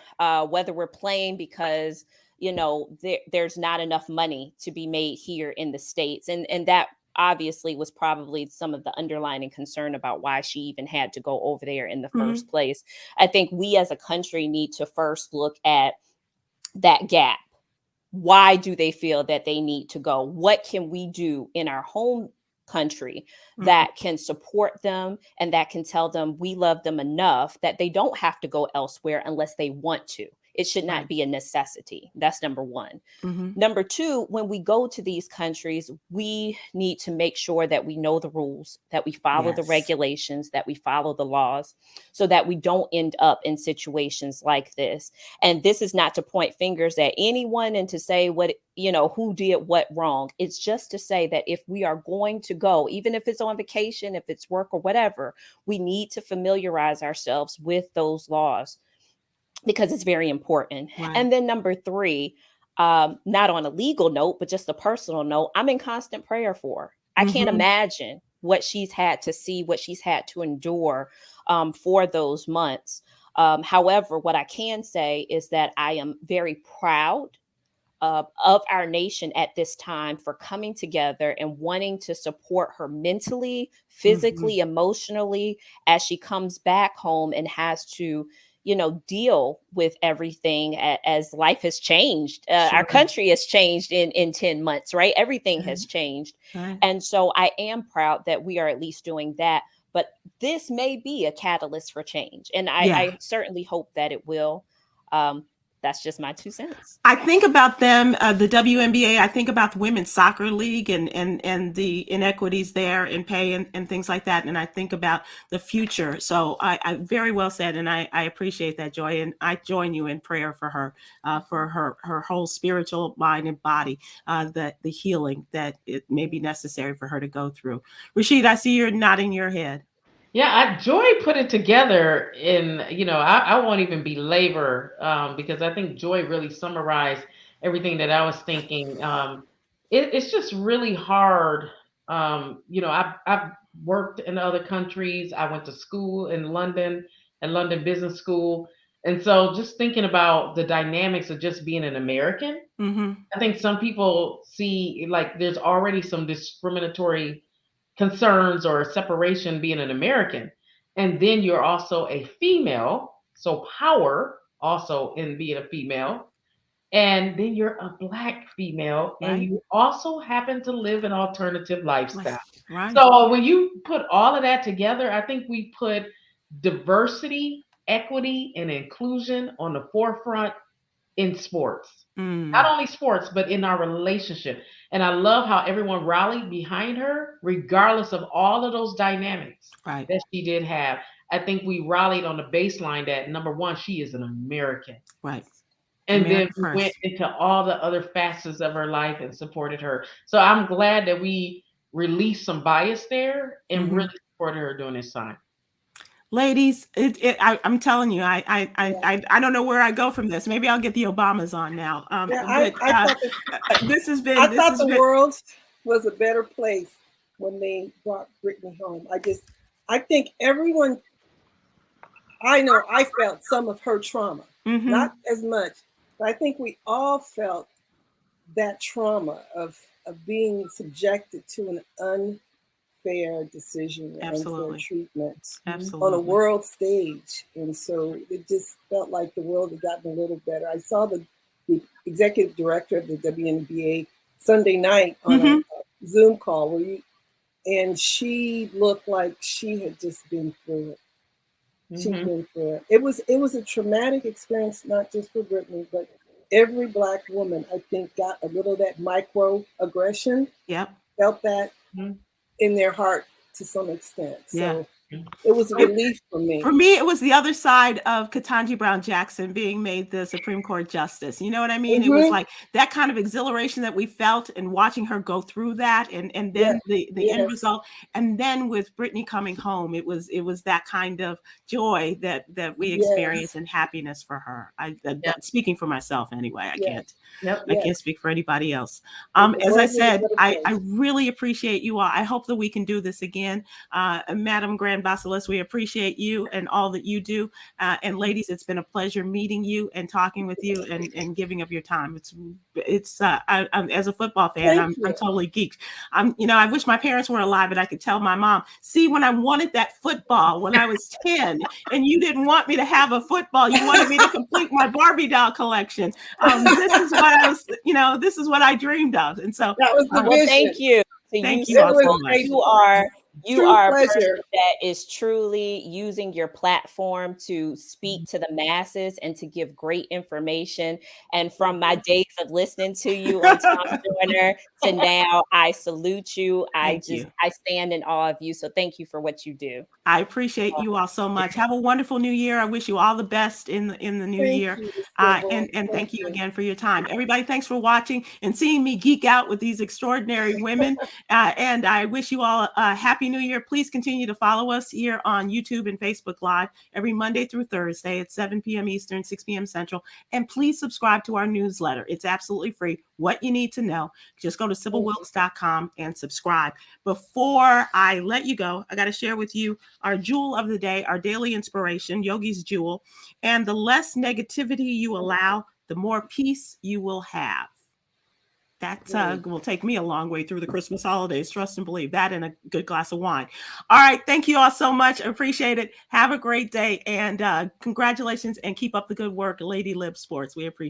whether we're playing because, there's not enough money to be made here in the States, and that obviously was probably some of the underlying concern about why she even had to go over there in the first place. I think we as a country need to first look at that gap. Why do they feel that they need to go? What can we do in our home country that can support them and that can tell them we love them enough that they don't have to go elsewhere unless they want to? It should not be a necessity. That's number one. Number two, when we go to these countries, we need to make sure that we know the rules, that we follow the regulations, that we follow the laws, so that we don't end up in situations like this. And this is not to point fingers at anyone and to say who did what wrong. It's just to say that if we are going to go, even if it's on vacation, if it's work or whatever, we need to familiarize ourselves with those laws, because it's very important. And then number three, not on a legal note, but just a personal note, I'm in constant prayer for her. I can't imagine what she's had to see, what she's had to endure for those months. However, what I can say is that I am very proud of our nation at this time for coming together and wanting to support her mentally, physically, emotionally, as she comes back home and has to deal with everything as life has changed. Our country has changed in 10 months, right? Everything has changed. Right. And so I am proud that we are at least doing that. But this may be a catalyst for change. And I certainly hope that it will. That's just my 2 cents. I think about them, the WNBA. I think about the Women's Soccer League and the inequities there in pay and things like that. And I think about the future. So I very well said, and I appreciate that, Joy. And I join you in prayer for her whole spiritual mind and body, that the healing that it may be necessary for her to go through. Rasheeda, I see you're nodding your head. Yeah, Joy put it together in, I won't even belabor because I think Joy really summarized everything that I was thinking. It's just really hard. I've worked in other countries. I went to school in London, at London Business School. And so just thinking about the dynamics of just being an American, I think some people see like there's already some discriminatory concerns or separation being an American. And then you're also a female, so power also in being a female. And then you're a Black female, and you also happen to live an alternative lifestyle. Right. So when you put all of that together, I think we put diversity, equity, and inclusion on the forefront in sports. Not only sports, but in our relationship. And I love how everyone rallied behind her, regardless of all of those dynamics that she did have. I think we rallied on the baseline that, number one, she is an American. Right. And America then we first. went into all the other facets of her life and supported her. So I'm glad that we released some bias there and really supported her during this time. Ladies, I'm telling you, I don't know where I go from this. Maybe I'll get the Obamas on now. I thought the world was a better place when they brought Britney home. I think everyone, I know I felt some of her trauma, not as much, but I think we all felt that trauma of being subjected to an unfair decision and unfair treatment on a world stage. And so it just felt like the world had gotten a little better. I saw the executive director of the WNBA Sunday night on a Zoom call and she looked like she had just been through it. She'd been through it. It was a traumatic experience, not just for Britney, but every Black woman, I think, got a little of that microaggression. Yep. Felt that in their heart to some extent. So it was a relief for me. For me, it was the other side of Ketanji Brown Jackson being made the Supreme Court justice. You know what I mean? It was like that kind of exhilaration that we felt and watching her go through that, and then the end result. And then with Britney coming home, it was that kind of joy that we experienced and happiness for her. Speaking for myself anyway, I can't. I can't speak for anybody else. As I said, I really appreciate you all. I hope that we can do this again. Madam Grand Basilis, we appreciate you and all that you do. And ladies, it's been a pleasure meeting you and talking with you and giving of your time. I'm as a football fan, I'm totally geeked. I wish my parents were alive and I could tell my mom, see, when I wanted that football when I was 10 and you didn't want me to have a football, you wanted me to complete my Barbie doll collection. This is what I was, this is what I dreamed of. And so that was the vision. Thank you. Thank you all so much. You are a person that is truly using your platform to speak to the masses and to give great information. And from my days of listening to you on Tom Joyner to now, I salute you. I stand in awe of you. So thank you for what you do. I appreciate you all so much. Have a wonderful new year. I wish you all the best in the new year. And thank you again for your time. Everybody, thanks for watching and seeing me geek out with these extraordinary women. And I wish you all a happy new year. Please continue to follow us here on YouTube and Facebook Live every Monday through Thursday at 7 p.m. Eastern, 6 p.m. Central. And please subscribe to our newsletter. It's absolutely free. What you need to know, just go to SybilWilkes.com and subscribe. Before I let you go, I got to share with you our jewel of the day, our daily inspiration, Yogi's Jewel. And the less negativity you allow, the more peace you will have. That will take me a long way through the Christmas holidays. Trust and believe that, and a good glass of wine. All right. Thank you all so much. I appreciate it. Have a great day, and congratulations, and keep up the good work, Lady Lib Sports. We appreciate it.